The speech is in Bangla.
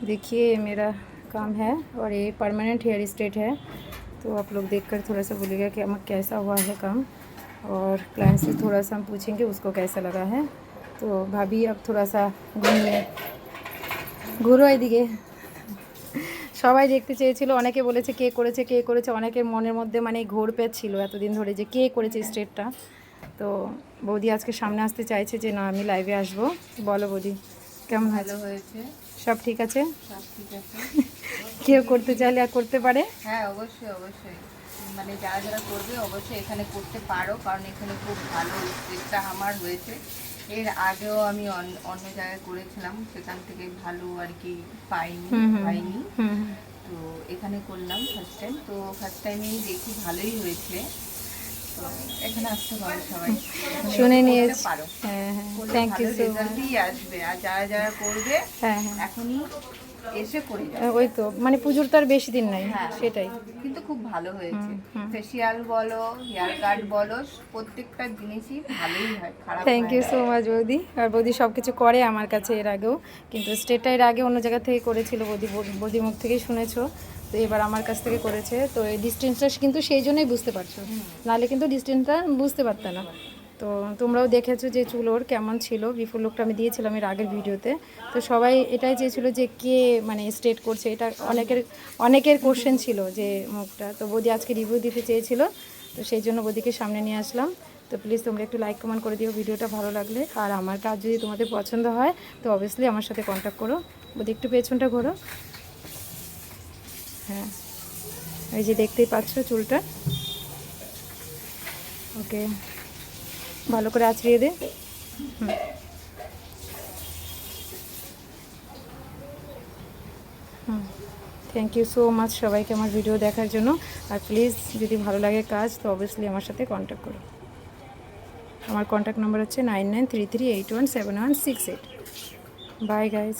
देखिए मेरा काम है और ये परमानेंट हेयर स्ट्रेट है, तो आप लोग देखकर थोड़ा सा बोलिएगा कि हमें कैसा हुआ है काम, और क्लाइंट से थोड़ा सा हम पूछेंगे उसको कैसा लगा है। तो भाभी अब थोड़ा सा घूमिए, ঘুরো এদিকে। সবাই দেখতে চেয়েছিল, অনেকে বলেছে কে করেছে কে করেছে, অনেকের মনের মধ্যে মানে ঘোরপ্যাচ ছিল এতদিন ধরে যে কে করেছে স্ট্রেটটা। তো বৌদি আজকে সামনে আসতে চাইছে যে না আমি লাইভে আসবো। বলো বৌদি কেমন ভালো হয়েছে, সব ঠিক আছে? সব ঠিক আছে। কেউ করতে চাইলে আর করতে পারে। হ্যাঁ অবশ্যই অবশ্যই, মানে যারা যারা করবে অবশ্যই এখানে করতে পারো, কারণ এখানে খুব ভালো স্টেজটা আমার হয়েছে। এর আগেও আমি অন্য জায়গায় করেছিলাম, সেখান থেকে ভালো আর কি পাইনি। তো এখানে করলাম ফার্স্ট টাইম, তো ফার্স্ট টাইমেই দেখি ভালোই হয়েছে। তো এখানে আসতে পারো সবাই, শুনে নিয়েছি। পারো। হ্যাঁ হ্যাঁ, থ্যাংক ইউ সো মাচ। রেজাল্টই আসবে, আর যারা যারা করবে হ্যাঁ হ্যাঁ, এখনই এসে করে যাবে। ওই তো মানে পুজোর তো আর বেশি দিন নাই। হ্যাঁ সেটাই। কিন্তু খুব ভালো হয়েছে, ফেসিয়াল বলো হেয়ার কাট বলো প্রত্যেকটা জিনিসই ভালোই হয়, খারাপ থ্যাংক ইউ সো মাচ বৌদি। আর বৌদি সব কিছু করে আমার কাছে এর আগেও, কিন্তু স্টেটটা এর আগে অন্য জায়গা থেকে করেছিল বৌদি, বৌদি মুখ থেকেই শুনেছো। তো এবার আমার কাছ থেকে করেছে, তো এই ডিস্টেন্সটা কিন্তু সেই জন্যই বুঝতে পারছো, নাহলে কিন্তু ডিস্টেন্সটা বুঝতে পারতে না। তো তোমরাও দেখেছো যে চুল ওর কেমন ছিল, বিফোর লুকটা আমি দিয়েছিলাম এর আগের ভিডিওতে। তো সবাই এটাই চেয়েছিল যে কে মানে স্ট্রেট করছে, এটা অনেকের কোশ্চেন ছিল যে মুখটা। তো বৌদি আজকে রিভিউ দিতে চেয়েছিল, তো সেই জন্য বৌদিকে সামনে নিয়ে আসলাম। তো প্লিজ তোমরা একটু লাইক কমেন্ট করে দিও ভিডিওটা ভালো লাগলে, আর আমার কাজ যদি তোমাদের পছন্দ হয় তো অবভিয়াসলি আমার সাথে কন্ট্যাক্ট করো। বৌদি একটু পেছনটা ঘোরো। হ্যাঁ এই যে দেখতেই পাচ্ছ চুলটা, ওকে ভালো করে আঁচড়িয়ে দে। থ্যাংক ইউ সো মাচ সবাইকে আমার ভিডিও দেখার জন্য। আর প্লিজ যদি ভালো লাগে কাজ তো অবভিয়াসলি আমার সাথে কন্ট্যাক্ট করো। আমার কন্ট্যাক্ট নাম্বার হচ্ছে 9933817168। By guys.